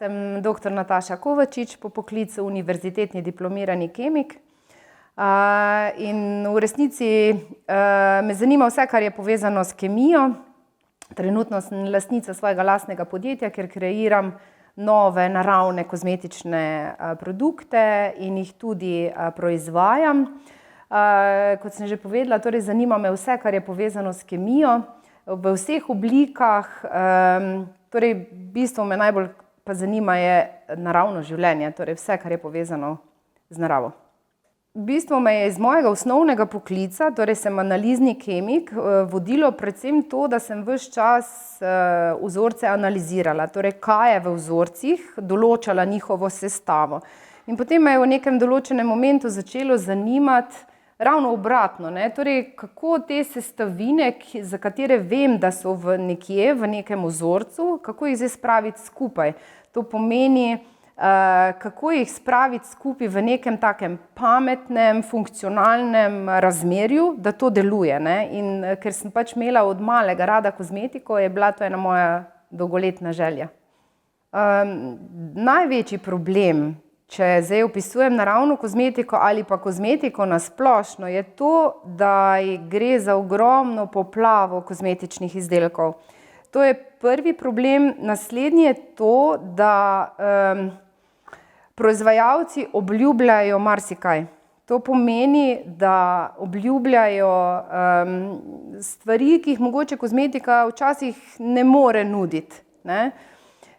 Sem dr. Nataša Kovačič, po poklicu univerzitetni diplomirani kemik. In v resnici me zanima vse, kar je povezano s kemijo. Trenutno sem lastnica svojega lastnega podjetja, kjer kreiram nove naravne kozmetične produkte in jih tudi proizvajam. Kot sem že povedala, torej zanima me vse, kar je povezano s kemijo v vseh oblikah. Torej, v bistvu me najbolj pa zanima je naravno življenje, torej vse, kar je povezano z naravo. V bistvu me je iz mojega osnovnega poklica, torej sem analizni kemik, vodilo predvsem to, da sem ves čas vzorce analizirala, torej kaj je v vzorcih, določala njihovo sestavo. In potem me je v nekem določenem momentu začelo zanimati ravno obratno, torej kako te sestavine, za katere vem, da so nekje v nekem vzorcu, kako jih zdaj spraviti skupaj. To pomeni, kako jih spraviti skupaj v nekem takem pametnem, funkcionalnem razmerju, da to deluje. In ker sem pač imela od malega rada kozmetiko, je bila to ena moja dolgoletna želja. Največji problem, če zdaj opisujem naravno kozmetiko ali pa kozmetiko na splošno, je to, da gre za ogromno poplavo kozmetičnih izdelkov. To je prvi problem. Naslednji je to, da proizvajalci obljubljajo marsikaj. To pomeni, da obljubljajo stvari, ki jih mogoče kozmetika včasih ne more nuditi.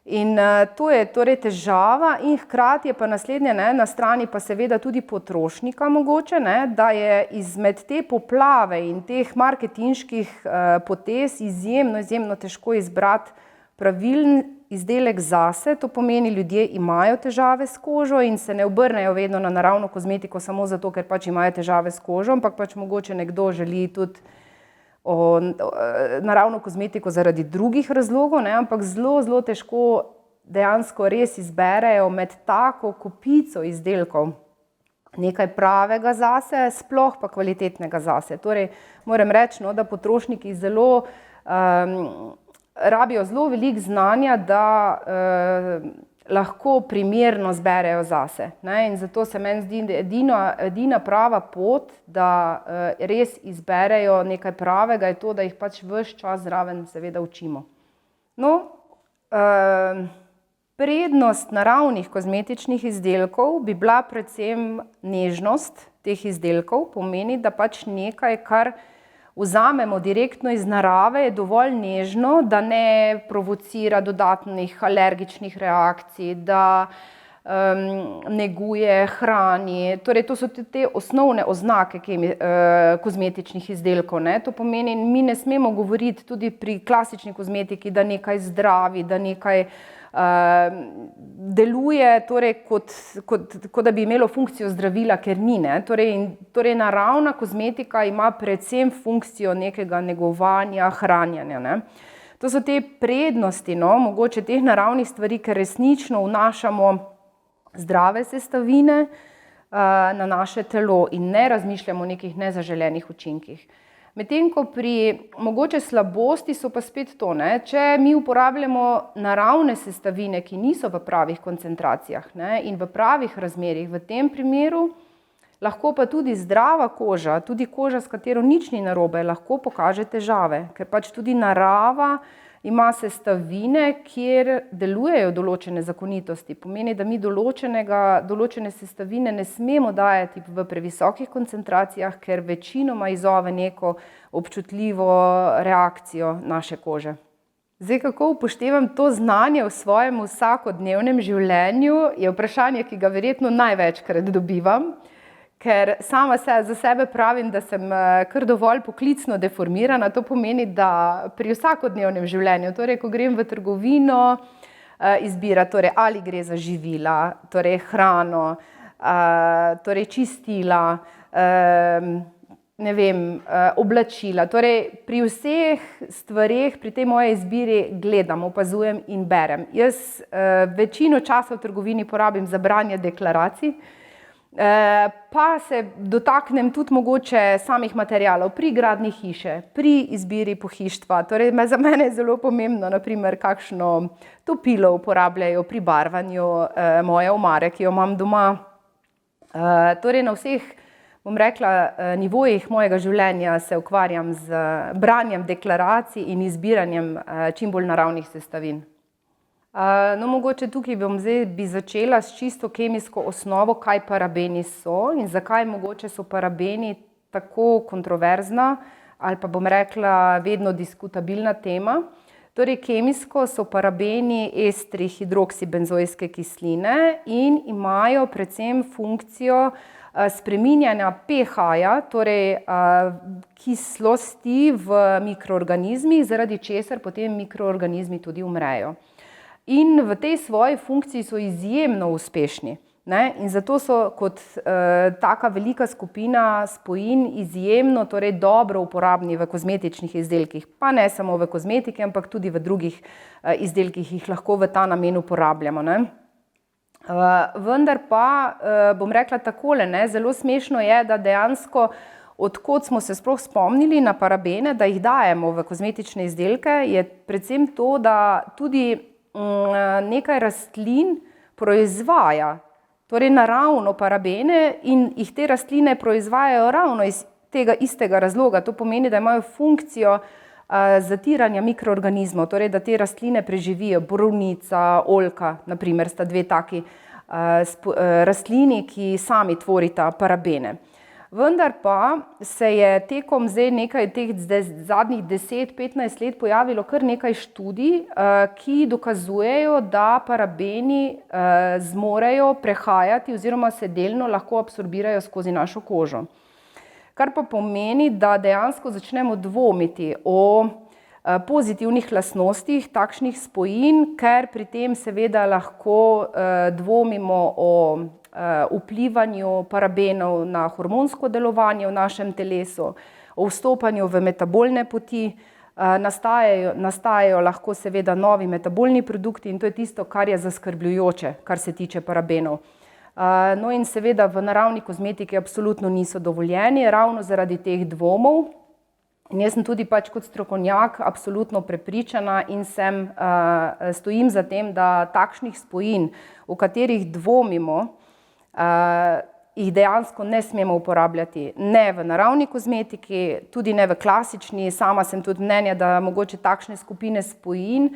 In to je torej težava in hkrati je pa naslednje, na strani pa seveda tudi potrošnika mogoče, da je izmed te poplave in teh marketinških potez izjemno težko izbrati pravilen izdelek zase. To pomeni, ljudje imajo težave s kožo in se ne obrnejo vedno na naravno kozmetiko samo zato, ker pač imajo težave s kožo, ampak pač mogoče nekdo želi tudi naravno kozmetiko zaradi drugih razlogov, ampak zelo težko dejansko res izberejo med tako kopico izdelkov nekaj pravega zase, sploh pa kvalitetnega zase. Torej, moram reči, da potrošniki rabijo zelo veliko znanja, da lahko primerno zberejo zase. In zato se meni zdi, da edina prava pot, da res izberejo nekaj pravega, je to, da jih pač ves čas zraven seveda učimo. Prednost naravnih kozmetičnih izdelkov bi bila predvsem nežnost teh izdelkov. Pomeni, da pač nekaj, kar vzamemo direktno iz narave, je dovolj nežno, da ne provocira dodatnih alergičnih reakcij, da neguje, hrani. Torej, to so te osnovne oznake kozmetičnih izdelkov. To pomeni, mi ne smemo govoriti tudi pri klasični kozmetiki, da nekaj zdravi, da nekaj deluje, torej, kot da bi imelo funkcijo zdravila, ker ni. Torej, naravna kozmetika ima predvsem funkcijo nekega negovanja, hranjenja. To so te prednosti, mogoče teh naravnih stvari, ker resnično vnašamo zdrave sestavine na naše telo in ne razmišljamo o nekih nezaželenih učinkih. Medtem ko pri mogoče slabosti so pa spet to, če mi uporabljamo naravne sestavine, ki niso v pravih koncentracijah in v pravih razmerjih, v tem primeru lahko pa tudi zdrava koža, tudi koža, s katero nič ni narobe, lahko pokaže težave, ker pač tudi narava ima sestavine, kjer delujejo določene zakonitosti. Pomeni, da mi določene sestavine ne smemo dajati v previsokih koncentracijah, ker večinoma izzove neko občutljivo reakcijo naše kože. Zdaj, kako upoštevam to znanje v svojem vsakodnevnem življenju, je vprašanje, ki ga verjetno največkrat dobivam. Ker sama za sebe pravim, da sem kar dovolj poklicno deformirana. To pomeni, da pri vsakodnevnem življenju, torej ko grem v trgovino, izbira, torej ali gre za živila, torej hrano, torej čistila, oblačila. Torej pri vseh stvareh, pri tej moje izbiri gledam, opazujem in berem. Jaz večino časa v trgovini porabim za branje deklaracij. Pa se dotaknem tudi mogoče samih materialov pri gradnji hiše, pri izbiri pohištva. Torej, za mene je zelo pomembno, naprimer, kakšno topilo uporabljajo pri barvanju moje omare, ki jo imam doma. Torej, na vseh, bom rekla, nivojih mojega življenja se ukvarjam z branjem deklaracij in izbiranjem čim bolj naravnih sestavin. No, mogoče tukaj bi začela s čisto kemijsko osnovo, kaj parabeni so in zakaj mogoče so parabeni tako kontroverzna ali pa bom rekla vedno diskutabilna tema. Torej, kemijsko so parabeni estri hidroksibenzoiske kisline in imajo predvsem funkcijo spreminjanja pH-ja, torej kislosti v mikroorganizmih, zaradi česar potem mikroorganizmi tudi umrejo. In v tej svoji funkciji so izjemno uspešni, ne? In zato so kot taka velika skupina spojin izjemno, torej dobro uporabni v kozmetičnih izdelkih. Pa ne samo v kozmetiki, ampak tudi v drugih izdelkih jih lahko v ta namen uporabljamo, ne? Vendar pa, bom rekla takole, ne? Zelo smešno je, da dejansko od kod smo se sploh spomnili na parabene, da jih dajemo v kozmetične izdelke, je predvsem to, da tudi nekaj rastlin proizvaja, torej naravno parabene in jih te rastline proizvajajo ravno iz tega istega razloga. To pomeni, da imajo funkcijo zatiranja mikroorganizmov, torej da te rastline preživijo. Borovnica, oljka, na primer, sta dve taki rastlini, ki sami tvorita parabene. Vendar pa se je tekom nekaj teh zadnjih 10-15 let pojavilo kar nekaj študij, ki dokazujejo, da parabeni zmorejo prehajati oziroma se delno lahko absorbirajo skozi našo kožo. Kar pa pomeni, da dejansko začnemo dvomiti o pozitivnih lastnostih takšnih spojin, ker pri tem seveda lahko dvomimo o vplivanju parabenov na hormonsko delovanje v našem telesu, o vstopanju v metabolne poti, nastajajo lahko seveda novi metabolni produkti in to je tisto, kar je zaskrbljujoče, kar se tiče parabenov. No in seveda v naravni kozmetiki absolutno niso dovoljeni, ravno zaradi teh dvomov. In jaz sem tudi pač kot strokovnjak absolutno prepričana in stojim za tem, da takšnih spojin, v katerih dvomimo, jih dejansko ne smemo uporabljati. Ne v naravni kozmetiki, tudi ne v klasični. Sama sem tudi mnenja, da mogoče takšne skupine spojin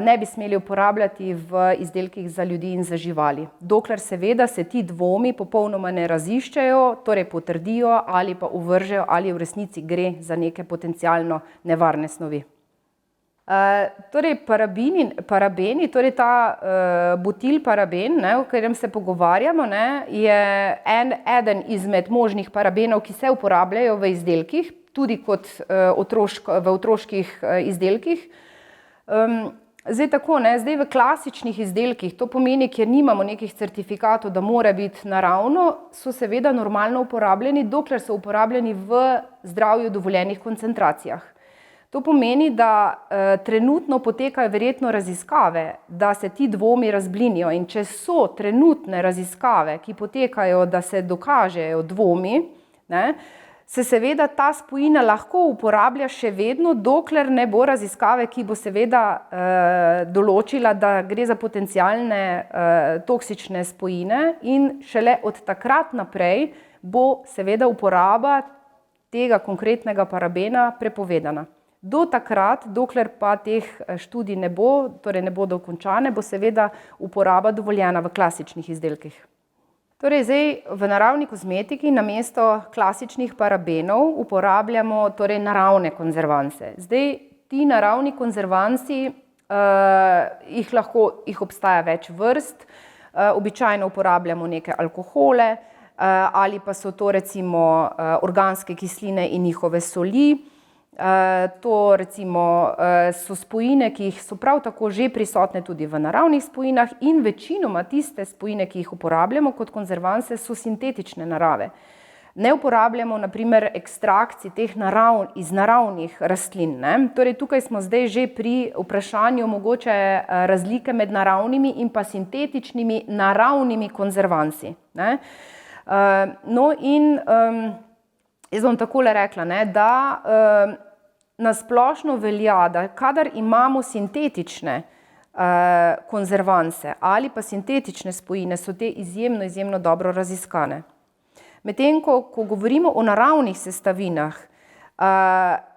ne bi smeli uporabljati v izdelkih za ljudi in za živali. Dokler seveda se ti dvomi popolnoma ne raziščejo, torej potrdijo ali pa ovržejo, ali v resnici gre za neke potencialno nevarne snovi. Torej, parabeni, torej ta butilparaben, ne, o katerem se pogovarjamo, ne, je eden izmed možnih parabenov, ki se uporabljajo v izdelkih, tudi kot v otroških izdelkih. Zdaj tako, ne, zdaj v klasičnih izdelkih, to pomeni, kjer nimamo nekih certifikatov, da mora biti naravno, so seveda normalno uporabljeni, dokler so uporabljeni v zdravju dovoljenih koncentracijah. To pomeni, da trenutno potekajo verjetno raziskave, da se ti dvomi razblinijo, in če so trenutne raziskave, ki potekajo, da se dokažejo dvomi, ne, se seveda ta spojina lahko uporablja še vedno, dokler ne bo raziskave, ki bo seveda določila, da gre za potencialne toksične spojine, in šele od takrat naprej bo seveda uporaba tega konkretnega parabena prepovedana. Do takrat, dokler pa teh študij ne bo, torej ne bodo končane, bo seveda uporaba dovoljena v klasičnih izdelkih. Torej zdaj v naravni kozmetiki namesto klasičnih parabenov uporabljamo torej naravne konzervanse. Zdaj ti naravni konzervansi, jih obstaja več vrst, običajno uporabljamo neke alkohole ali pa so to recimo organske kisline in njihove soli. To recimo so spojine, ki so prav tako že prisotne tudi v naravnih spojinah, in večinoma tiste spojine, ki jih uporabljamo kot konzervanse, so sintetične narave. Ne uporabljamo na primer ekstrakcij teh iz naravnih rastlin, ne. Torej tukaj smo zdaj že pri vprašanju mogoče razlike med naravnimi in pa sintetičnimi naravnimi konzervansi, ne. No in jaz bom takole rekla, ne, da nasplošno velja, da kadar imamo sintetične konzervanse ali pa sintetične spojine, so te izjemno dobro raziskane. Medtem ko govorimo o naravnih sestavinah,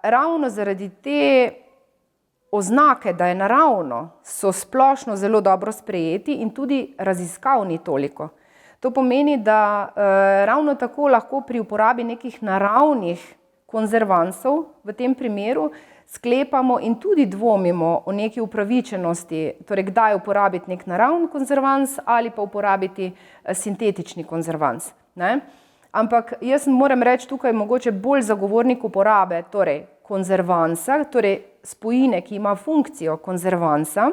ravno zaradi te oznake, da je naravno, so splošno zelo dobro sprejeti in tudi raziskav ni toliko. To pomeni, da ravno tako lahko pri uporabi nekih naravnih konzervansov v tem primeru sklepamo in tudi dvomimo o neki upravičenosti, torej kdaj uporabiti nek naravni konzervans ali pa uporabiti sintetični konzervans, ne? Ampak jaz moram reči tukaj mogoče bolj zagovornik uporabe, torej konzervansa, torej spojine, ki ima funkcijo konzervansa,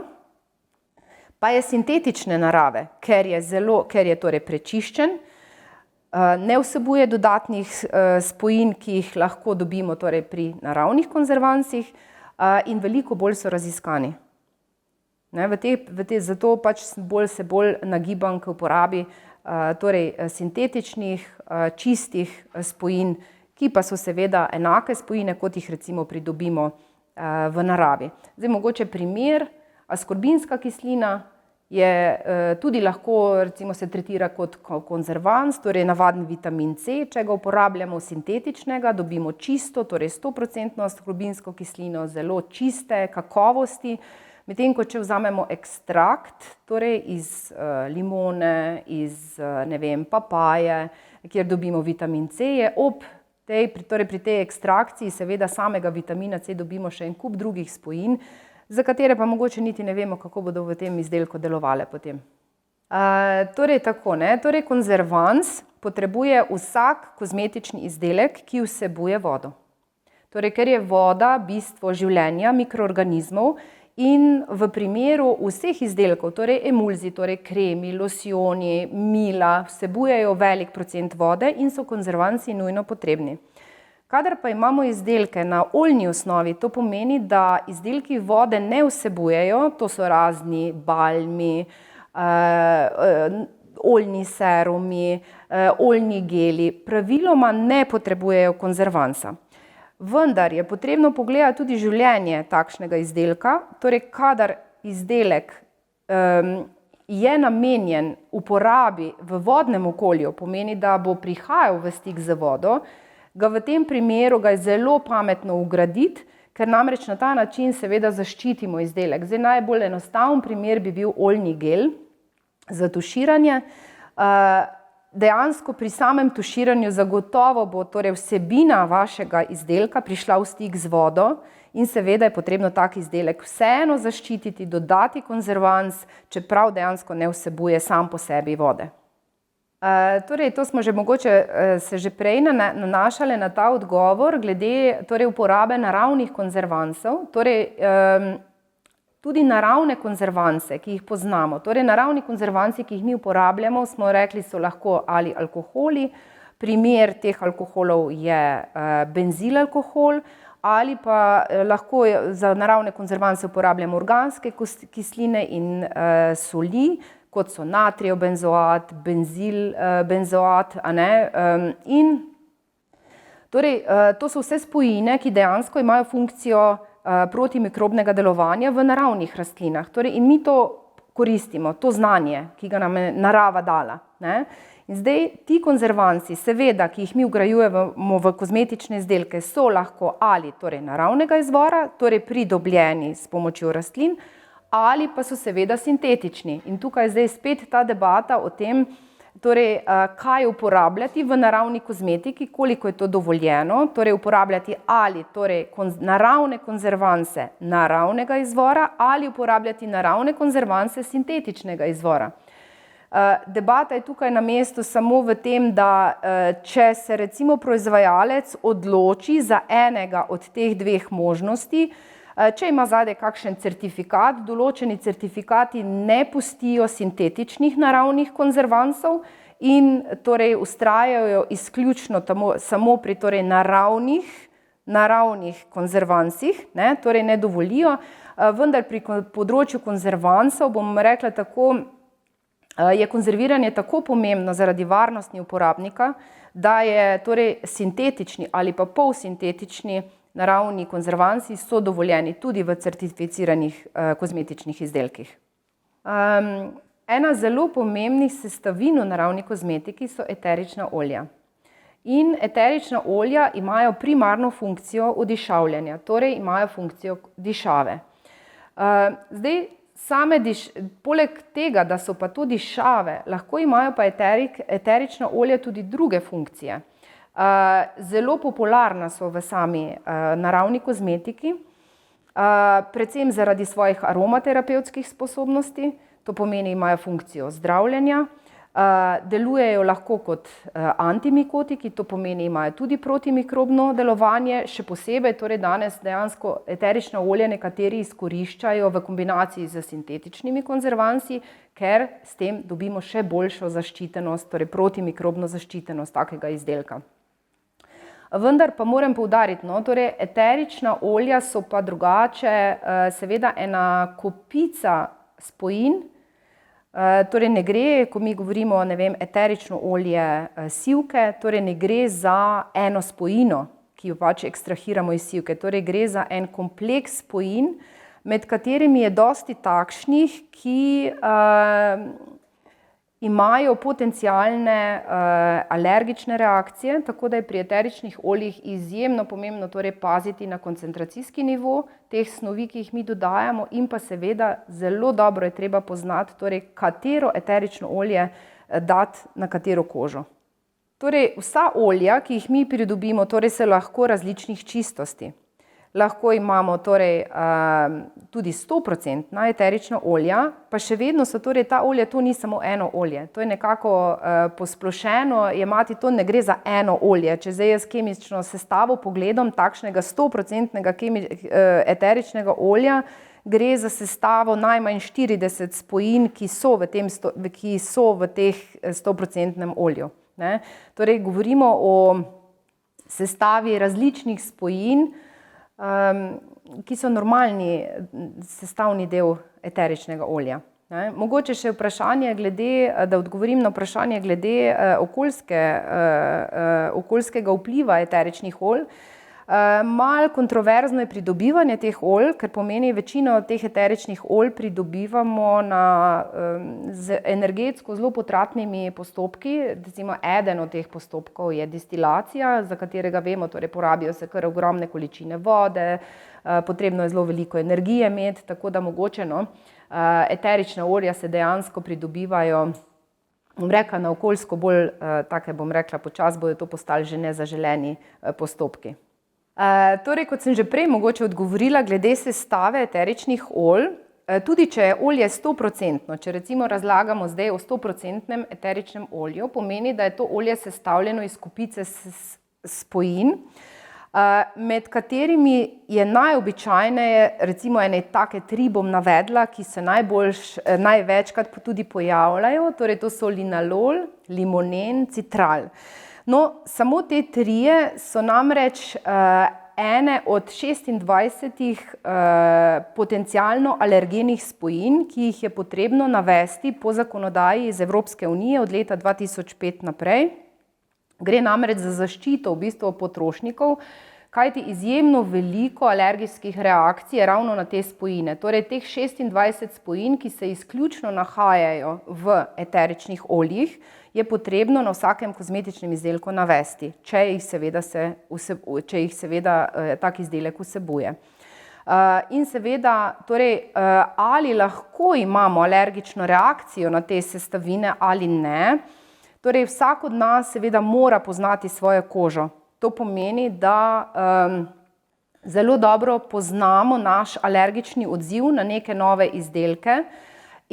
pa je sintetične narave, ker je torej prečiščen, ne vsebuje dodatnih spojin, ki jih lahko dobimo torej pri naravnih konzervansih, in veliko bolj so raziskani. Ne, zato pač se bolj nagibam k uporabi torej sintetičnih, čistih spojin, ki pa so seveda enake spojine, kot jih recimo pridobimo v naravi. Zdaj mogoče primer, askorbinska kislina je tudi lahko recimo se tretira kot konzervans, torej navaden vitamin C, če ga uporabljamo sintetičnega, dobimo čisto, torej 100% askorbinsko kislino, zelo čiste kakovosti. Medtem ko če vzamemo ekstrakt, torej iz limone, iz papaje, kjer dobimo vitamin C, je pri tej ekstrakciji seveda samega vitamina C dobimo še en kup drugih spojin, za katere pa mogoče niti ne vemo, kako bodo v tem izdelku delovale potem. Torej konzervans potrebuje vsak kozmetični izdelek, ki vsebuje vodo. Torej, ker je voda bistvo življenja mikroorganizmov, in v primeru vseh izdelkov, torej emulzij, torej kremi, losjoni, mila, vsebujejo velik procent vode in so konzervansi nujno potrebni. Kadar pa imamo izdelke na oljni osnovi, to pomeni, da izdelki vode ne vsebujejo, to so razni balmi, oljni serumi, oljni geli, praviloma ne potrebujejo konzervansa. Vendar je potrebno pogledati tudi življenje takšnega izdelka, torej kadar izdelek je namenjen uporabi v vodnem okolju, pomeni, da bo prihajal v stik z vodo, ga v tem primeru ga je zelo pametno vgraditi, ker namreč na ta način seveda zaščitimo izdelek. Zdaj najbolj enostaven primer bi bil oljni gel za tuširanje. Dejansko pri samem tuširanju zagotovo bo torej vsebina vašega izdelka prišla v stik z vodo in seveda je potrebno tak izdelek vseeno zaščititi, dodati konzervans, čeprav dejansko ne vsebuje sam po sebi vode. Torej, to smo že mogoče se že prej nanašali na ta odgovor glede torej uporabe naravnih konzervansov, torej tudi naravne konzervanse, ki jih poznamo, torej naravni konzervansi, ki jih mi uporabljamo, smo rekli, so lahko ali alkoholi, primer teh alkoholov je benzilalkohol, ali pa lahko za naravne konzervanse uporabljamo organske kisline in soli, kot so natrijev benzoat, benzil benzoat, in torej to so vse spojine, ki dejansko imajo funkcijo protimikrobnega delovanja v naravnih rastlinah. Torej, in mi to koristimo, to znanje, ki ga nam je narava dala, ne? In zdaj ti konzervansi, seveda, ki jih mi vgrajujemo v kozmetične izdelke, so lahko ali torej naravnega izvora, torej pridobljeni s pomočjo rastlin, ali pa so seveda sintetični. In tukaj zdaj spet ta debata o tem, torej, kaj uporabljati v naravni kozmetiki, koliko je to dovoljeno, torej uporabljati ali torej naravne konzervanse naravnega izvora ali uporabljati naravne konzervanse sintetičnega izvora. Debata je tukaj na mestu samo v tem, da če se recimo proizvajalec odloči za enega od teh dveh možnosti, če ima zadaj kakšen certifikat, določeni certifikati ne pustijo sintetičnih naravnih konzervansov in torej vztrajajo izključno samo pri torej naravnih konzervansih, ne, torej ne dovolijo, vendar pri področju konzervansov, bom rekla tako, je konzerviranje tako pomembno zaradi varnosti uporabnika, da je torej sintetični ali pa polsintetični naravni konzervansi so dovoljeni tudi v certificiranih kozmetičnih izdelkih. Ena zelo pomembnih sestavin v naravni kozmetiki so eterična olja. In eterična olja imajo primarno funkcijo odišavljanja, torej imajo funkcijo dišave. Zdaj, poleg tega, da so pa to dišave, lahko imajo pa eterična olja tudi druge funkcije. Zelo popularna so v sami naravni kozmetiki, predvsem zaradi svojih aromaterapevtskih sposobnosti, to pomeni, imajo funkcijo zdravljenja, delujejo lahko kot antimikotiki, to pomeni, imajo tudi protimikrobno delovanje, še posebej torej danes dejansko eterična olja nekateri izkoriščajo v kombinaciji z sintetičnimi konzervansi, ker s tem dobimo še boljšo zaščitenost, torej protimikrobno zaščitenost takega izdelka. Vendar pa moram poudariti, torej eterična olja so pa drugače seveda ena kopica spojin. Torej ne gre, ko mi govorimo, eterično olje sivke, torej ne gre za eno spojino, ki jo pač ekstrahiramo iz sivke, torej gre za en kompleks spojin, med katerimi je dosti takšnih, ki imajo potencialne alergične reakcije, tako da je pri eteričnih oljih izjemno pomembno torej paziti na koncentracijski nivo teh snovi, ki jih mi dodajamo, in pa seveda zelo dobro je treba poznati, torej katero eterično olje dati na katero kožo. Torej vsa olja, ki jih mi pridobimo, torej so lahko različnih čistosti. Lahko imamo torej tudi 100% eterična olja, pa še vedno so torej ta olja, to ni samo eno olje. To je nekako posplošeno jemati, to ne gre za eno olje. Če zdaj jaz kemično sestavo pogledam takšnega 100% eteričnega olja, gre za sestavo najmanj 40 spojin, ki so v teh 100% olju. Torej govorimo o sestavi različnih spojin, ki so normalni sestavni del eteričnega olja. Mogoče še vprašanje da odgovorim na vprašanje glede okoljskega vpliva eteričnih olj. Malo kontroverzno je pridobivanje teh olj, ker pomeni, večino teh eteričnih olj pridobivamo z energetsko zelo potratnimi postopki. Recimo eden od teh postopkov je destilacija, za katerega vemo, torej porabijo se kar ogromne količine vode, potrebno je zelo veliko energije imeti, tako da mogoče eterična olja se dejansko pridobivajo, na okoljsko bolj, take počasi bodo to postali že nezaželeni postopki. Torej, kot sem že prej mogoče odgovorila glede sestave eteričnih olj, tudi če je olje 100%, če recimo razlagamo zdaj o 100% eteričnem olju, pomeni, da je to olje sestavljeno iz kupice spojin, med katerimi je najobičajneje, recimo ene take 3 bom navedla, ki se največkrat tudi pojavljajo, torej to so linalol, limonen, citral. No, samo te 3 so namreč ene od 26 potencialno alergenih spojin, ki jih je potrebno navesti po zakonodaji iz Evropske unije od leta 2005 naprej. Gre namreč za zaščito v bistvu potrošnikov, kajti izjemno veliko alergijskih reakcij je ravno na te spojine. Torej teh 26 spojin, ki se izključno nahajajo v eteričnih oljih, je potrebno na vsakem kozmetičnem izdelku navesti, če jih seveda tak izdelek vsebuje. In seveda, torej, ali lahko imamo alergično reakcijo na te sestavine ali ne, torej vsak od nas seveda mora poznati svojo kožo. To pomeni, da zelo dobro poznamo naš alergični odziv na neke nove izdelke,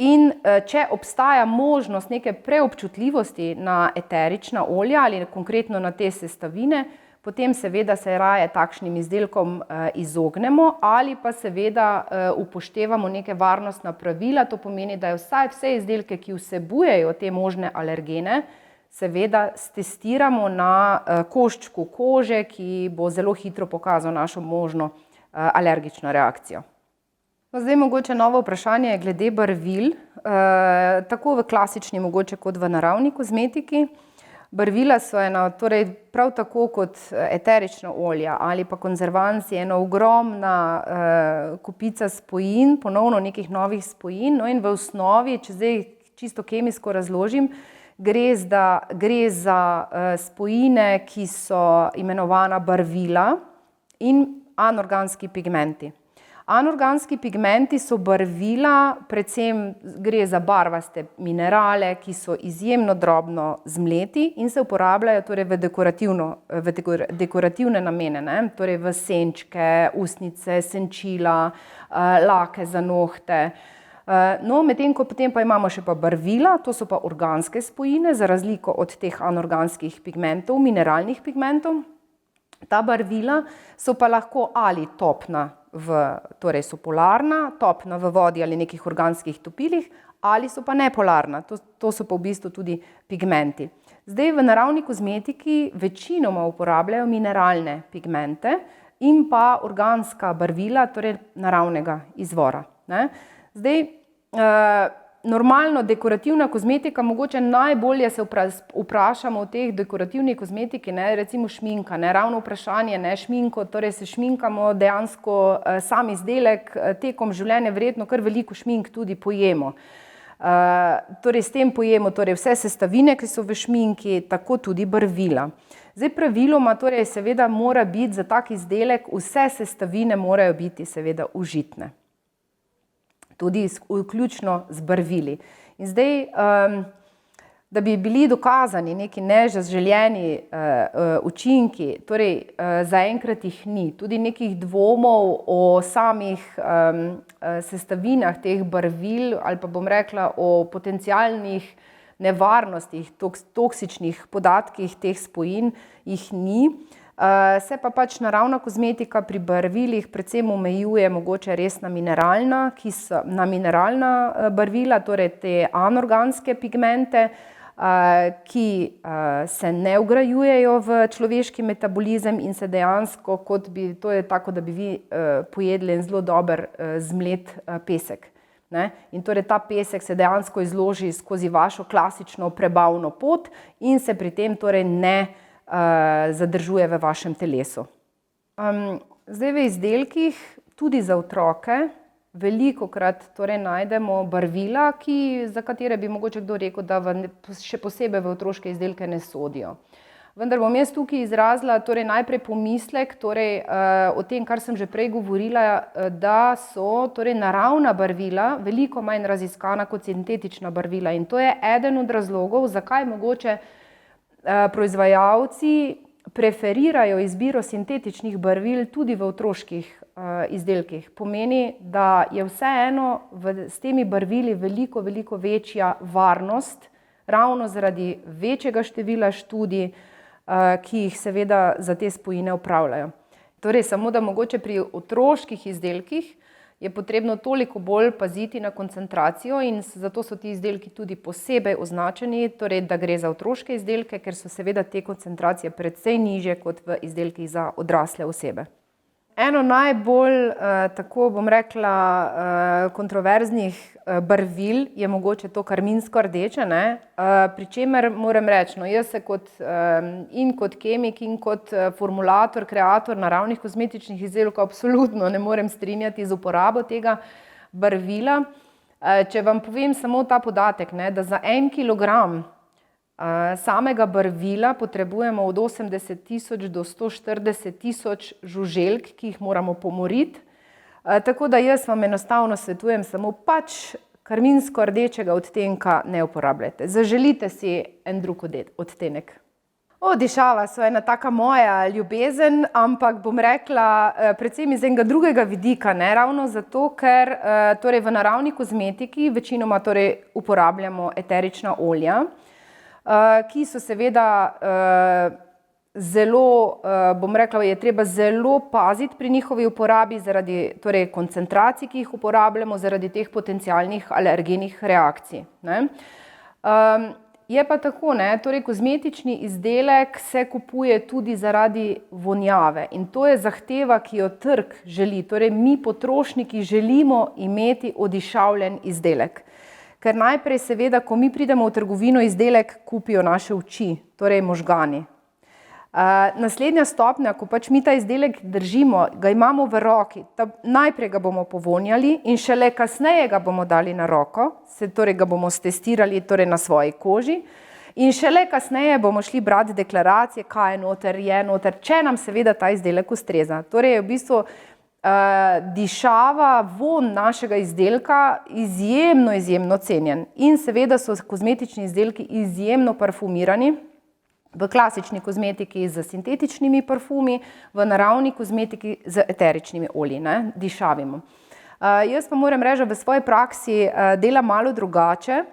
in če obstaja možnost neke preobčutljivosti na eterična olja ali konkretno na te sestavine, potem seveda se raje takšnim izdelkom izognemo ali pa seveda upoštevamo neke varnostna pravila. To pomeni, da vse izdelke, ki vsebujejo te možne alergene, seveda stestiramo na koščku kože, ki bo zelo hitro pokazal našo možno alergično reakcijo. Zdaj mogoče novo vprašanje glede barvil. tako v klasični mogoče kot v naravni kozmetiki. Barvila so torej prav tako kot eterična olja ali pa konzervanci, ena ogromna kopica spojin, ponovno nekih novih spojin. No in v osnovi, če zdaj čisto kemijsko razložim, gre za spojine, ki so imenovana barvila in anorganski pigmenti. Anorganski pigmenti so barvila, predvsem gre za barvaste minerale, ki so izjemno drobno zmleti in se uporabljajo torej v dekorativne namene, ne? Torej v senčke, ustnice, senčila, lake za nohte. No, medtem ko potem pa imamo še pa barvila, to so pa organske spojine, za razliko od teh anorganskih pigmentov, mineralnih pigmentov. Ta barvila so pa lahko ali topna, torej so polarna, topna v vodi ali nekih organskih topilih, ali so pa nepolarna, to so pa v bistvu tudi pigmenti. Zdaj v naravni kozmetiki večinoma uporabljajo mineralne pigmente in pa organska barvila, torej naravnega izvora, ne. Zdaj, normalno dekorativna kozmetika, mogoče najbolje se vprašamo o teh dekorativni kozmetiki, ne, recimo šminka, ne, ravno vprašanje, ne, šminko, torej se šminkamo dejansko sam izdelek, tekom življenja verjetno kar veliko šmink tudi pojemo. Torej s tem pojemo torej vse sestavine, ki so v šminki, tako tudi barvila. Zdaj praviloma torej seveda mora biti za tak izdelek, vse sestavine morajo biti seveda užitne. Tudi vključno z barvili. In zdaj, da bi bili dokazani neki neželjeni učinki, torej zaenkrat jih ni, tudi nekih dvomov o samih sestavinah teh barvil ali pa bom rekla o potencialnih nevarnostih, toksičnih podatkih teh spojin jih ni. Se pa pač naravna kozmetika pri barvilih predvsem omejuje mogoče res na mineralna barvila, torej te anorganske pigmente, ki se ne vgrajujejo v človeški metabolizem in se dejansko, to je tako, da bi vi pojedli en zelo dober zmlet pesek, ne. In torej ta pesek se dejansko izloži skozi vašo klasično prebavno pot in se pri tem torej ne zadržuje v vašem telesu. Zdaj v izdelkih, tudi za otroke, velikokrat torej najdemo barvila, za katere bi mogoče kdo rekel, da še posebej v otroške izdelke ne sodijo. Vendar bom jaz tukaj izrazila torej najprej pomislek torej, o tem, kar sem že prej govorila, da so torej naravna barvila veliko manj raziskana kot sintetična barvila. In to je eden od razlogov, zakaj mogoče proizvajalci preferirajo izbiro sintetičnih barvil tudi v otroških izdelkih. Pomeni, da je vseeno s temi barvili veliko večja varnost, ravno zaradi večjega števila študij, ki jih seveda za te spojine opravljajo. Torej, samo da mogoče pri otroških izdelkih je potrebno toliko bolj paziti na koncentracijo in zato so ti izdelki tudi posebej označeni, torej da gre za otroške izdelke, ker so seveda te koncentracije precej nižje kot v izdelkih za odrasle osebe. Eno najbolj, tako bom rekla, kontroverznih barvil je mogoče to karminsko rdeče, ne, pri čemer moram reči, no, jaz se kot kemik in kot formulator, kreator naravnih kozmetičnih izdelkov absolutno ne morem strinjati z uporabo tega barvila. Če vam povem samo ta podatek, ne, da za 1 kilogram samega barvila potrebujemo od 80.000 do 140.000 žuželk, ki jih moramo pomoriti. Tako da jaz vam enostavno svetujem samo pač karminsko rdečega odtenka ne uporabljajte. Zaželite si en drug odtenek. Dišava so ena taka moja ljubezen, ampak bom rekla predvsem iz enega drugega vidika, ne, ravno zato, ker torej v naravni kozmetiki večinoma torej uporabljamo eterična olja, ki so seveda zelo, bom rekla, je treba zelo paziti pri njihovi uporabi zaradi torej koncentracij, ki jih uporabljamo, zaradi teh potencialnih alergenih reakcij, ne. Je pa tako, ne, torej kozmetični izdelek se kupuje tudi zaradi vonjave in to je zahteva, ki jo trg želi, torej mi potrošniki želimo imeti odišavljen izdelek. Ker najprej seveda, ko mi pridemo v trgovino, izdelek kupijo naše oči, torej možgani. Naslednja stopnja, ko pač mi ta izdelek držimo, ga imamo v roki, najprej ga bomo povonjali in šele kasneje ga bomo dali na roko, torej ga bomo stestirali torej na svoji koži in šele kasneje bomo šli brati deklaracije, kaj je noter, če nam seveda ta izdelek ustreza. Torej je v bistvu dišava, von našega izdelka izjemno cenjen in seveda so kozmetični izdelki izjemno parfumirani, v klasični kozmetiki z sintetičnimi parfumi, v naravni kozmetiki z eteričnimi olji, dišavimo. Jaz pa moram reči, v svoji praksi delam malo drugače.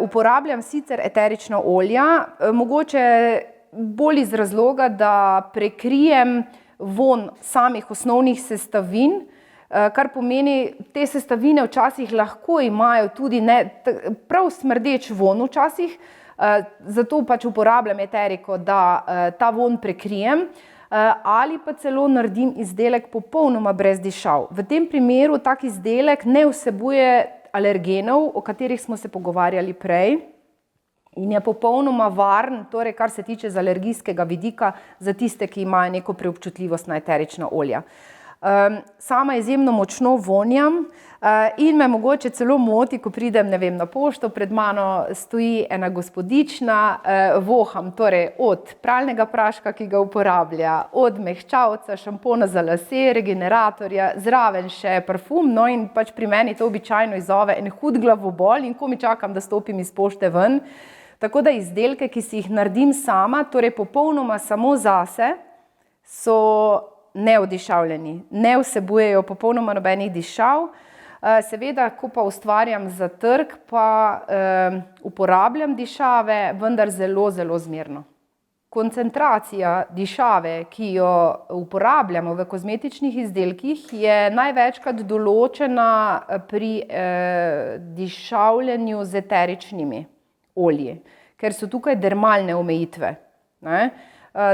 Uporabljam sicer eterična olja, mogoče bolj iz razloga, da prekrijem von samih osnovnih sestavin, kar pomeni, te sestavine včasih lahko imajo tudi prav smrdeč von včasih, zato pač uporabljam eteriko, da ta von prekrijem, ali pa celo naredim izdelek popolnoma brez dišav. V tem primeru tak izdelek ne vsebuje alergenov, o katerih smo se pogovarjali prej, in je popolnoma varen, torej kar se tiče z alergijskega vidika, za tiste, ki imajo neko preobčutljivost na eterična olja. Sama izjemno močno vonjam in me mogoče celo moti, ko pridem, ne vem, na pošto, pred mano stoji ena gospodična, voham torej od pralnega praška, ki ga uporablja, od mehčavca, šampona za lase, regeneratorja, zraven še parfum, no in pač pri meni to običajno izzove en hud glavobol in ko mi čakam, da stopim iz pošte ven. Tako da izdelke, ki si jih naredim sama, torej popolnoma samo zase, so neodišavljeni, ne vsebujejo popolnoma nobenih dišav. Seveda, ko pa ustvarjam za trg, pa uporabljam dišave, vendar zelo zmerno. Koncentracija dišave, ki jo uporabljamo v kozmetičnih izdelkih, je največkrat določena pri dišavljenju z eteričnimi olji, ker so tukaj dermalne omejitve.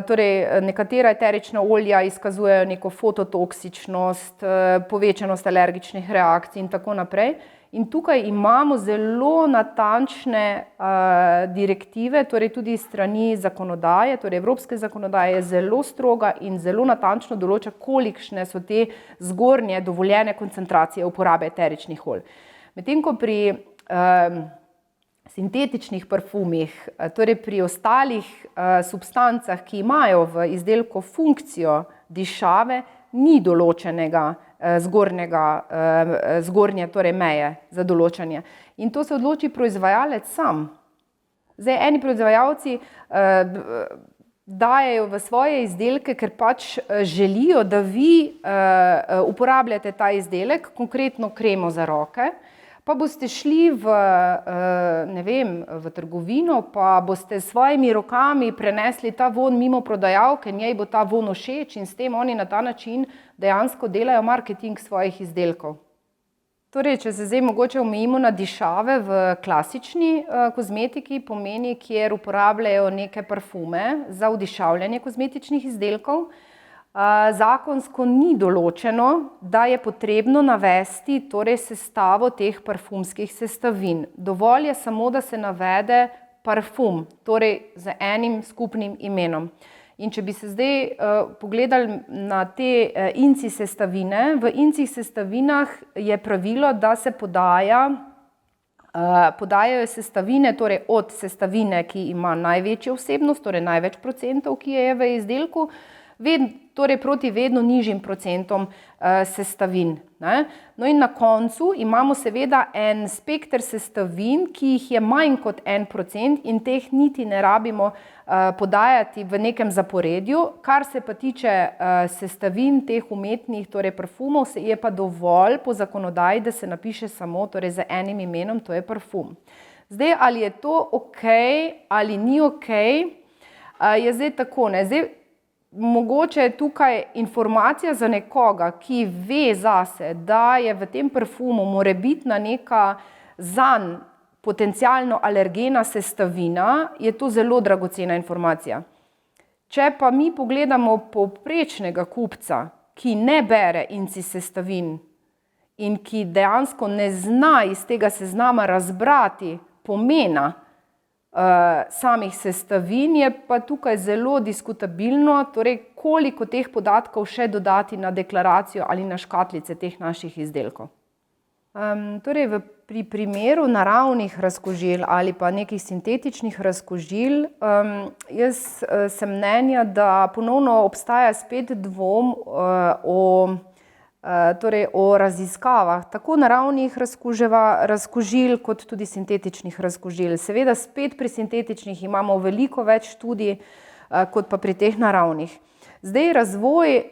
Torej, nekatera eterična olja izkazujejo neko fototoksičnost, povečanost alergičnih reakcij in tako naprej. In tukaj imamo zelo natančne direktive, torej tudi strani zakonodaje, torej evropske zakonodaje je zelo stroga in zelo natančno določa, kolikšne so te zgornje dovoljene koncentracije uporabe eteričnih olj. Medtem ko pri sintetičnih parfumih, torej pri ostalih substancah, ki imajo v izdelku funkcijo dišave, ni določenega zgornje torej meje za določanje. In to se odloči proizvajalec sam. Zdaj, eni proizvajalci dajejo v svoje izdelke, ker pač želijo, da vi uporabljate ta izdelek, konkretno kremo za roke, pa boste šli v trgovino, pa boste s svojimi rokami prenesli ta von mimo prodajalke, njej bo ta von všeč in s tem oni na ta način dejansko delajo marketing svojih izdelkov. Torej, če se zdaj mogoče omejimo na dišave v klasični kozmetiki, pomeni, kjer uporabljajo neke parfume za vdišavljanje kozmetičnih izdelkov, zakonsko ni določeno, da je potrebno navesti torej sestavo teh parfumskih sestavin. Dovolj je samo, da se navede parfum, torej z enim skupnim imenom. In če bi se zdaj pogledali na te INCI sestavine, v INCI sestavinah je pravilo, da se podajajo sestavine, torej od sestavine, ki ima največjo vsebnost, torej največ procentov, ki je v izdelku, torej proti vedno nižjim procentom sestavin. No in na koncu imamo seveda en spekter sestavin, ki jih je manj kot 1% in teh niti ne rabimo podajati v nekem zaporedju. Kar se pa tiče sestavin teh umetnih, torej parfumov, je pa dovolj po zakonodaji, da se napiše samo torej z enim imenom, to je parfum. Zdaj, ali je to okej ali ni okej, je zdaj tako, zdaj, mogoče je tukaj informacija za nekoga, ki ve zase, da je v tem parfumu morebitna neka zanj potencialno alergena sestavina, je to zelo dragocena informacija. Če pa mi pogledamo povprečnega kupca, ki ne bere INCI sestavin in ki dejansko ne zna iz tega seznama razbrati pomena samih sestavin, je pa tukaj zelo diskutabilno, torej koliko teh podatkov še dodati na deklaracijo ali na škatlice teh naših izdelkov. Torej pri primeru naravnih razkužil ali pa nekih sintetičnih razkužil, jaz sem mnenja, da ponovno obstaja spet dvom o raziskavah, tako naravnih razkužil kot tudi sintetičnih razkužil. Seveda spet pri sintetičnih imamo veliko več študij kot pa pri teh naravnih. Zdaj razvoj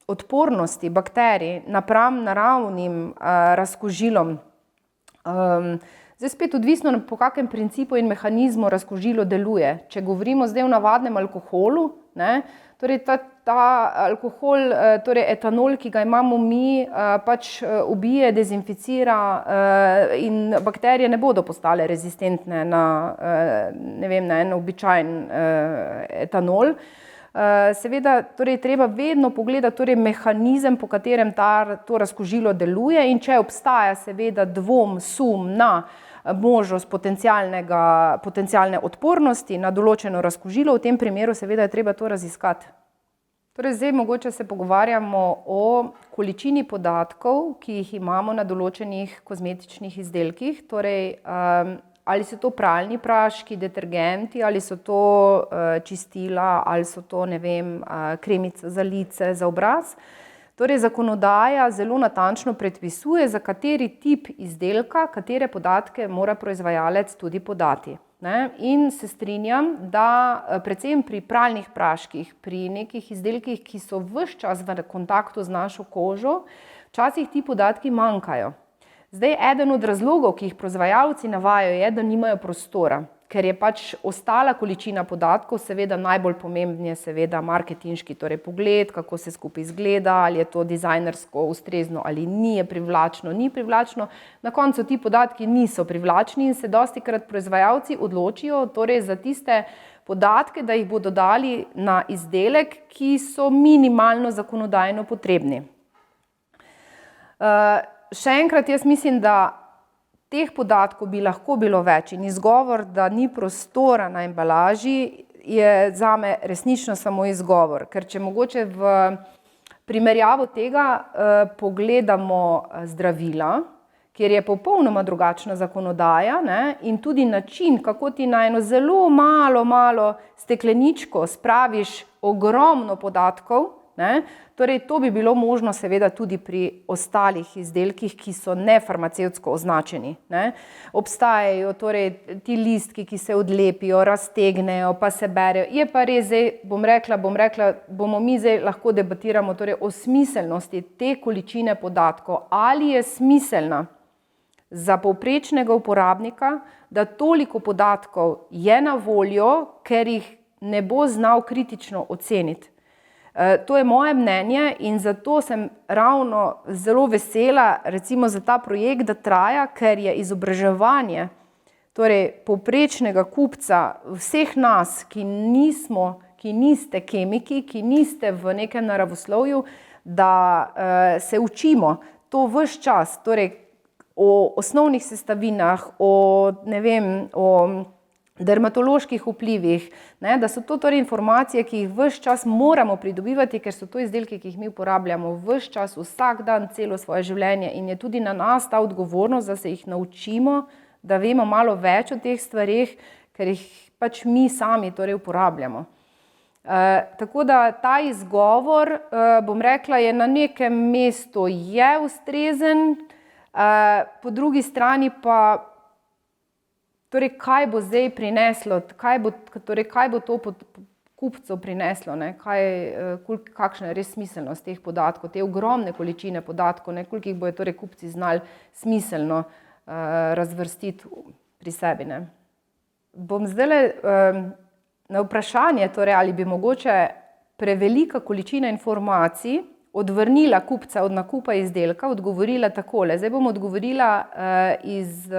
odpornosti bakterij napram naravnim razkužilom. Zdaj spet odvisno, po kakem principu in mehanizmu razkužilo deluje. Če govorimo zdaj o navadnem alkoholu, torej ta alkohol, torej etanol, ki ga imamo mi, pač ubije, dezinficira in bakterije ne bodo postale rezistentne na en običajen etanol. Seveda, torej treba vedno pogledati mehanizem, po katerem to razkužilo deluje, in če obstaja seveda dvom, sum na možnost potencialne odpornosti na določeno razkužilo, v tem primeru seveda je treba to raziskati. Torej zdaj mogoče se pogovarjamo o količini podatkov, ki jih imamo na določenih kozmetičnih izdelkih, torej ali so to pralni praški, detergenti, ali so to čistila, ali so to, kremica za lice, za obraz. Torej zakonodaja zelo natančno predpisuje, za kateri tip izdelka, katere podatke mora proizvajalec tudi podati. In se strinjam, da predvsem pri pralnih praških, pri nekih izdelkih, ki so ves čas v kontaktu z našo kožo, včasih ti podatki manjkajo. Zdaj, eden od razlogov, ki jih proizvajalci navajajo, je, da nimajo prostora, ker je pač ostala količina podatkov, seveda najbolj pomembni je seveda marketinški, torej pogled, kako se skupaj izgleda, ali je to dizajnersko ustrezno ali ni, je privlačno, ni privlačno. Na koncu ti podatki niso privlačni in se dostikrat proizvajalci odločijo torej za tiste podatke, da jih bodo dali na izdelek, ki so minimalno zakonodajno potrebni. Še enkrat, jaz mislim, da teh podatkov bi lahko bilo več in izgovor, da ni prostora na embalaži, je zame resnično samo izgovor. Ker če mogoče v primerjavo tega pogledamo zdravila, kjer je popolnoma drugačna zakonodaja, in tudi način, kako ti na eno zelo malo stekleničko spraviš ogromno podatkov, torej to bi bilo možno seveda tudi pri ostalih izdelkih, ki so nefarmacevtsko označeni. Obstajajo torej ti listki, ki se odlepijo, raztegnejo, pa se berejo. Je pa res, zdaj bomo mi zdaj lahko debatiramo torej o smiselnosti te količine podatkov. Ali je smiselna za povprečnega uporabnika, da toliko podatkov je na voljo, ker jih ne bo znal kritično oceniti. To je moje mnenje in zato sem ravno zelo vesela, recimo za ta projekt, da traja, ker je izobraževanje torej povprečnega kupca, vseh nas, ki niste kemiki, ki niste v nekem naravoslovju, da se učimo to ves čas, torej o osnovnih sestavinah, o dermatoloških vplivih, da so to torej informacije, ki jih ves čas moramo pridobivati, ker so to izdelki, ki jih mi uporabljamo ves čas, vsak dan, celo svoje življenje, in je tudi na nas ta odgovornost, da se jih naučimo, da vemo malo več o teh stvareh, ker jih pač mi sami torej uporabljamo. Tako da ta izgovor, bom rekla, je na nekem mestu je ustrezen, po drugi strani pa torej, kaj bo zdaj prineslo, kaj bo to kupcev prineslo, kakšna je res smiselnost teh podatkov, te ogromne količine podatkov, koliko jih bojo torej kupci znali smiselno razvrstiti pri sebi. Bom zdajle na vprašanje, torej, ali bi mogoče prevelika količina informacij odvrnila kupca od nakupa izdelka, odgovorila takole. Zdaj bom odgovorila iz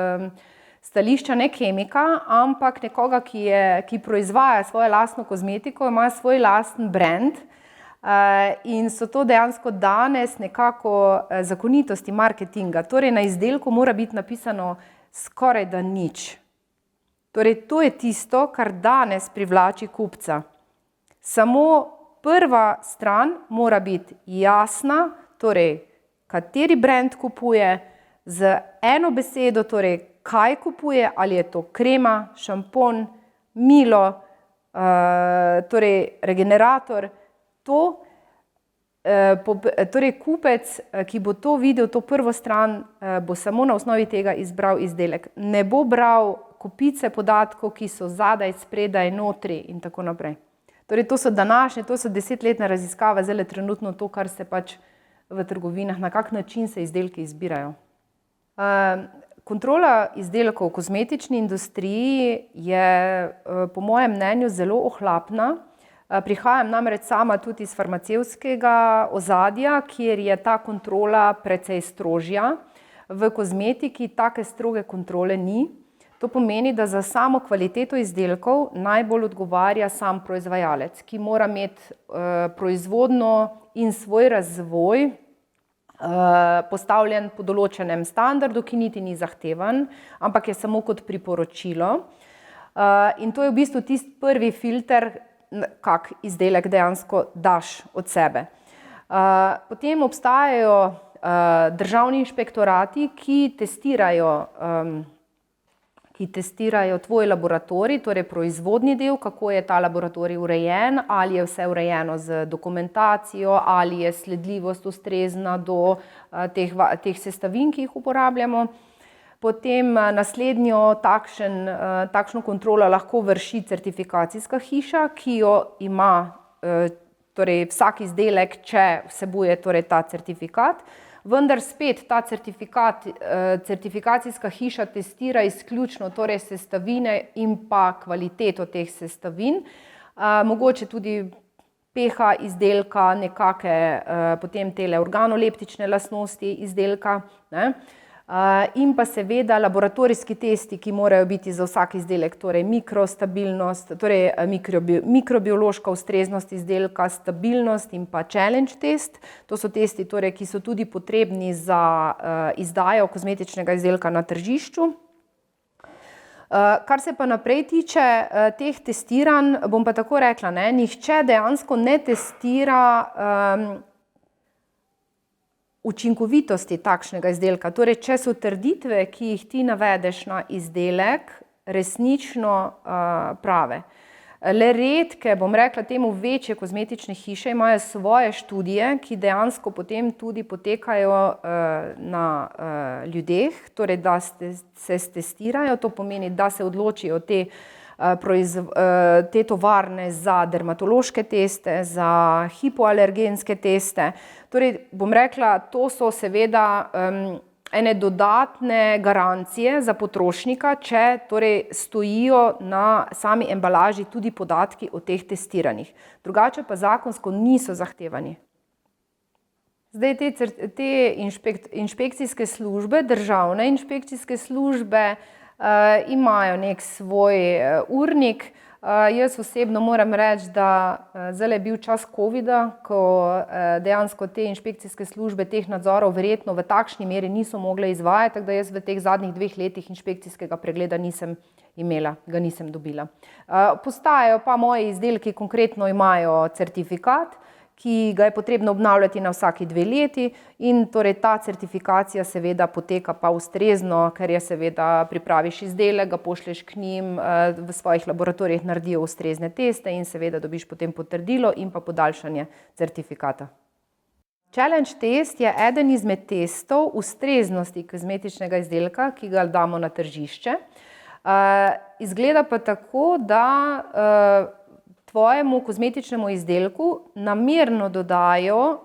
stališča ne kemika, ampak nekoga, ki proizvaja svojo lastno kozmetiko, ima svoj lasten brand In so to dejansko danes nekako zakonitosti marketinga. Torej na izdelku mora biti napisano skoraj da nič. Torej to je tisto, kar danes privlači kupca. Samo prva stran mora biti jasna, torej kateri brand kupuje, z eno besedo, torej kaj kupuje, ali je to krema, šampon, milo, torej regenerator. Torej kupec, ki bo to videl, to prvo stran, bo samo na osnovi tega izbral izdelek. Ne bo bral kopice podatkov, ki so zadaj, spredaj, notri in tako naprej. Torej to so 10-letne raziskave, zdaj trenutno to, kar se pač v trgovinah, na kak način se izdelki izbirajo. Kontrola izdelkov v kozmetični industriji je po mojem mnenju zelo ohlapna. Prihajam namreč sama tudi iz farmacevtskega ozadja, kjer je ta kontrola precej strožja. V kozmetiki take stroge kontrole ni. To pomeni, da za samo kvaliteto izdelkov najbolj odgovarja sam proizvajalec, ki mora imeti proizvodno in svoj razvoj postavljen po določenem standardu, ki niti ni zahteven, ampak je samo kot priporočilo. In to je v bistvu tisti prvi filter, kak izdelek dejansko daš od sebe. Potem obstajajo državni inšpektorati, ki testirajo tvoj laboratorij, torej proizvodni del, kako je ta laboratorij urejen, ali je vse urejeno z dokumentacijo, ali je sledljivost ustrezna do teh sestavin, ki jih uporabljamo. Potem naslednjo takšno kontrolo lahko vrši certifikacijska hiša, ki jo ima torej vsak izdelek, če vsebuje torej ta certifikat. Vendar spet ta certifikacijska hiša testira izključno torej sestavine in pa kvaliteto teh sestavin. Mogoče tudi pH izdelka, nekake potem tele organoleptične lastnosti izdelka, ne. In pa seveda laboratorijski testi, ki morajo biti za vsak izdelek, torej mikrostabilnost, torej mikrobiološka ustreznost izdelka, stabilnost in pa challenge test. To so testi, torej, ki so tudi potrebni za izdajo kozmetičnega izdelka na tržišču. Kar se pa naprej tiče teh testiranj, bom pa tako rekla, ne, nihče dejansko ne testira učinkovitosti takšnega izdelka. Torej, če so trditve, ki jih ti navedeš na izdelek, resnično prave. Le redke, bom rekla temu večje kozmetične hiše, imajo svoje študije, ki dejansko potem tudi potekajo na ljudeh, torej da se testirajo, to pomeni, da se odločijo te tovarne za dermatološke teste, za hipoalergenske teste. Torej, bom rekla, to so seveda ene dodatne garancije za potrošnika, če torej stojijo na sami embalaži tudi podatki o teh testiranjih. Drugače pa zakonsko niso zahtevani. Zdaj te inšpekcijske službe, državne inšpekcijske službe, imajo nek svoj urnik. Jaz osebno moram reči, da zdaj je bil čas covida, ko dejansko te inšpekcijske službe teh nadzorov verjetno v takšni meri niso mogle izvajati, tako da jaz v teh zadnjih 2 letih inšpekcijskega pregleda nisem imela, ga nisem dobila. Postajajo pa moji izdelki, konkretno imajo certifikat, ki ga je potrebno obnavljati na vsaki 2 leti in torej ta certifikacija seveda poteka pa ustrezno, ker je seveda pripraviš izdelek, ga pošlješ k njim, v svojih laboratorijih naredijo ustrezne teste in seveda dobiš potem potrdilo in pa podaljšanje certifikata. Challenge test je eden izmed testov ustreznosti kozmetičnega izdelka, ki ga damo na tržišče. Izgleda pa tako, da tvojemu kozmetičnemu izdelku namerno dodajo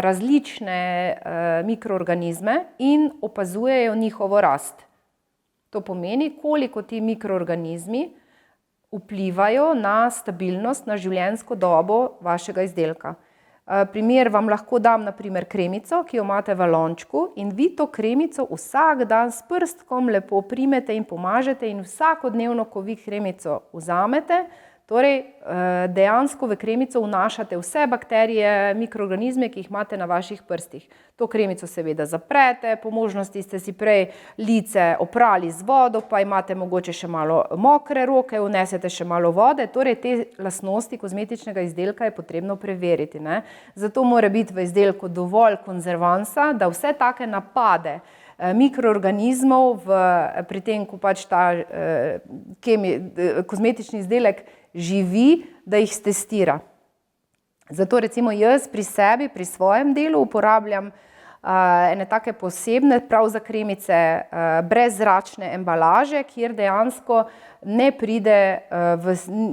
različne mikroorganizme in opazujejo njihovo rast. To pomeni, koliko ti mikroorganizmi vplivajo na stabilnost, na življenjsko dobo vašega izdelka. Primer vam lahko dam, na primer, kremico, ki jo imate v lončku in vi to kremico vsak dan s prstkom lepo primete in pomažete in vsakodnevno, ko vi kremico vzamete, Torej, dejansko v kremico vnašate vse bakterije, mikroorganizme, ki jih imate na vaših prstih. To kremico seveda zaprete, po možnosti ste si prej lice oprali z vodo, pa imate mogoče še malo mokre roke, vnesete še malo vode, torej te lastnosti kozmetičnega izdelka je potrebno preveriti, ne. Zato mora biti v izdelku dovolj konzervansa, da vse take napade mikroorganizmov pri tem, ko pač ta kozmetični izdelek živi, da jih stestira. Zato recimo jaz pri sebi, pri svojem delu uporabljam ene take posebne, prav za kremice, brezzračne embalaže, kjer dejansko ne pride,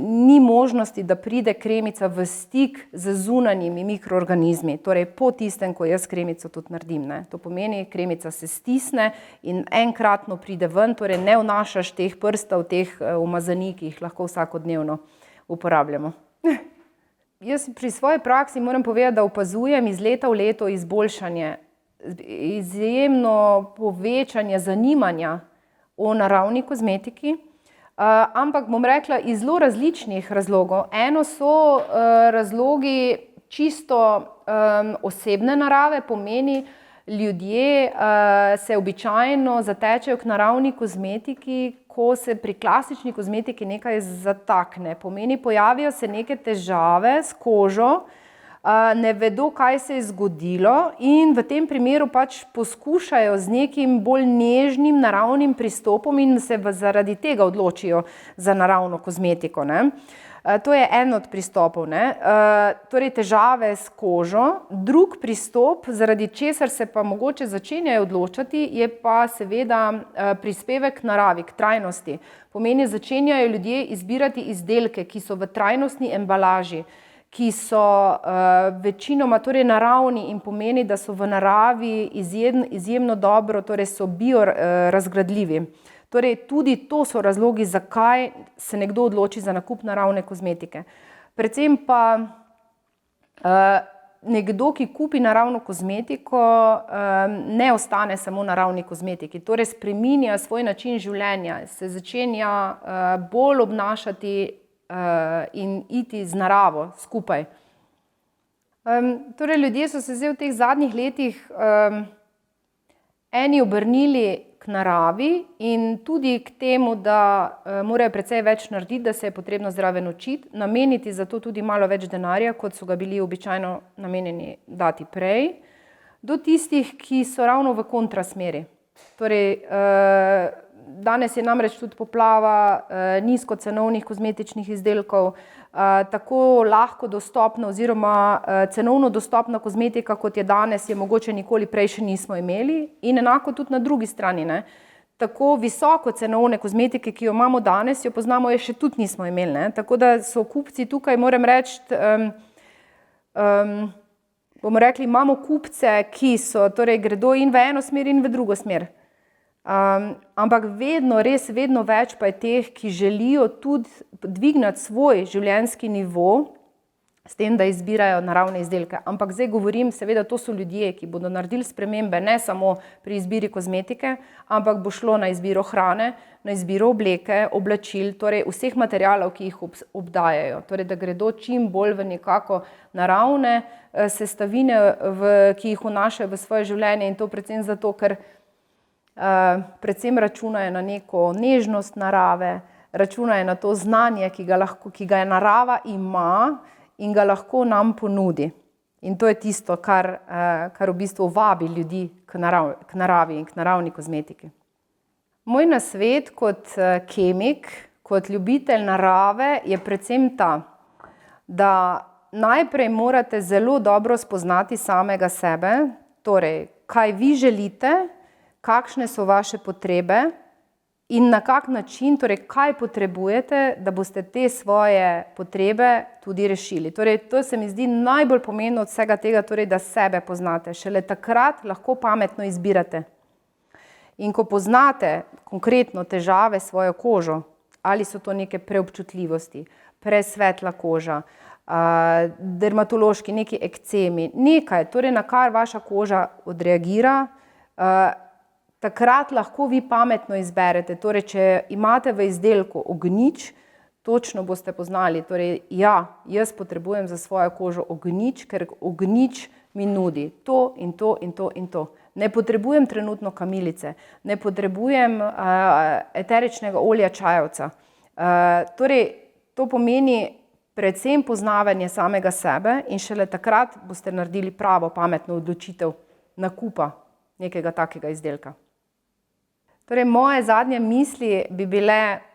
ni možnosti, da pride kremica v stik z zunanjimi mikroorganizmi, torej po tistem, ko jaz kremico tudi naredim, ne. To pomeni, kremica se stisne in enkratno pride ven, torej ne vnašaš teh prstov, teh umazanij, ki jih lahko vsakodnevno uporabljamo. Jaz pri svoji praksi moram povedati, da opazujem iz leta v leto izboljšanje, izjemno povečanje zanimanja o naravni kozmetiki, ampak bom rekla iz zelo različnih razlogov. Eno so razlogi čisto osebne narave, pomeni ljudje se običajno zatečejo k naravni kozmetiki, ko se pri klasični kozmetiki nekaj zatakne. Pomeni, pojavijo se neke težave s kožo, ne vedo, kaj se je zgodilo in v tem primeru pač poskušajo z nekim bolj nežnim, naravnim pristopom in se zaradi tega odločijo za naravno kozmetiko, ne. To je en od pristopov, ne. Torej težave s kožo. Drug pristop, zaradi česar se pa mogoče začenjajo odločati, je pa seveda prispevek k naravi, k trajnosti. Pomeni, začenjajo ljudje izbirati izdelke, ki so v trajnostni embalaži, ki so večinoma torej naravni in pomeni, da so v naravi izjemno dobro, torej so biorazgradljivi. Torej tudi to so razlogi, zakaj se nekdo odloči za nakup naravne kozmetike. Predvsem pa nekdo, ki kupi naravno kozmetiko, ne ostane samo naravni kozmetiki, torej spreminja svoj način življenja, se začenja bolj obnašati in iti z naravo skupaj. Torej ljudje so se zdaj v teh zadnjih letih eni obrnili k naravi in tudi k temu, da morajo precej več narediti, da se je potrebno zraven učiti, nameniti za to tudi malo več denarja, kot so ga bili običajno namenjeni dati prej, do tistih, ki so ravno v kontrasmeri. Torej, danes je namreč tudi poplava nizkocenovnih kozmetičnih izdelkov, tako lahko dostopna oziroma cenovno dostopna kozmetika, kot je danes, je mogoče nikoli prej še nismo imeli in enako tudi na drugi strani, ne. Tako visoko cenovne kozmetike, ki jo imamo danes, jo poznamo, je še tudi nismo imeli, ne. Tako da so kupci tukaj, moram reči, bomo rekli, imamo kupce, ki so, torej gredo in v eno smer in v drugo smer. Ampak vedno, res vedno več pa je teh, ki želijo tudi dvigniti svoj življenjski nivo s tem, da izbirajo naravne izdelke. Ampak zdaj govorim, seveda to so ljudje, ki bodo naredili spremembe ne samo pri izbiri kozmetike, ampak bo šlo na izbiro hrane, na izbiro obleke, oblačil, torej vseh materialov, ki jih obdajajo. Torej, da gredo čim bolj v nekako naravne sestavine, ki jih vnašajo v svoje življenje in to predvsem zato, ker predvsem računajo na neko nežnost narave, računajo na to znanje, ki ga je narava ima in ga lahko nam ponudi. In to je tisto, kar v bistvu vabi ljudi k naravi in k naravni kozmetiki. Moj nasvet kot kemik, kot ljubitelj narave je predvsem ta, da najprej morate zelo dobro spoznati samega sebe, torej kaj vi želite, kakšne so vaše potrebe in na kak način, torej kaj potrebujete, da boste te svoje potrebe tudi rešili. Torej, to se mi zdi najbolj pomembno od vsega tega, torej, da sebe poznate. Šele takrat lahko pametno izbirate. In ko poznate konkretno težave s svojo kožo, ali so to neke preobčutljivosti, presvetla koža, dermatološki, neki ekcemi, nekaj, torej na kar vaša koža odreagira, takrat lahko vi pametno izberete. Torej, če imate v izdelku ognjič, točno boste poznali, torej ja, jaz potrebujem za svojo kožo ognjič, ker ognjič mi nudi to in to in to in to. Ne potrebujem trenutno kamilice, ne potrebujem eteričnega olja čajevca. Torej, to pomeni predvsem poznavanje samega sebe in šele takrat boste naredili pravo pametno odločitev nakupa nekega takega izdelka. Torej, moje zadnje misli bi bile,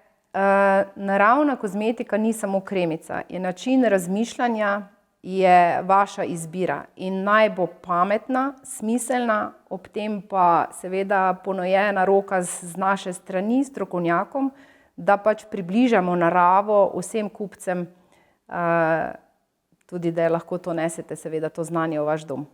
naravna kozmetika ni samo kremica, je način razmišljanja, je vaša izbira in naj bo pametna, smiselna, ob tem pa seveda ponujena roka z naše strani, strokovnjakom, da pač približamo naravo vsem kupcem, tudi da lahko to nesete seveda to znanje v vaš dom.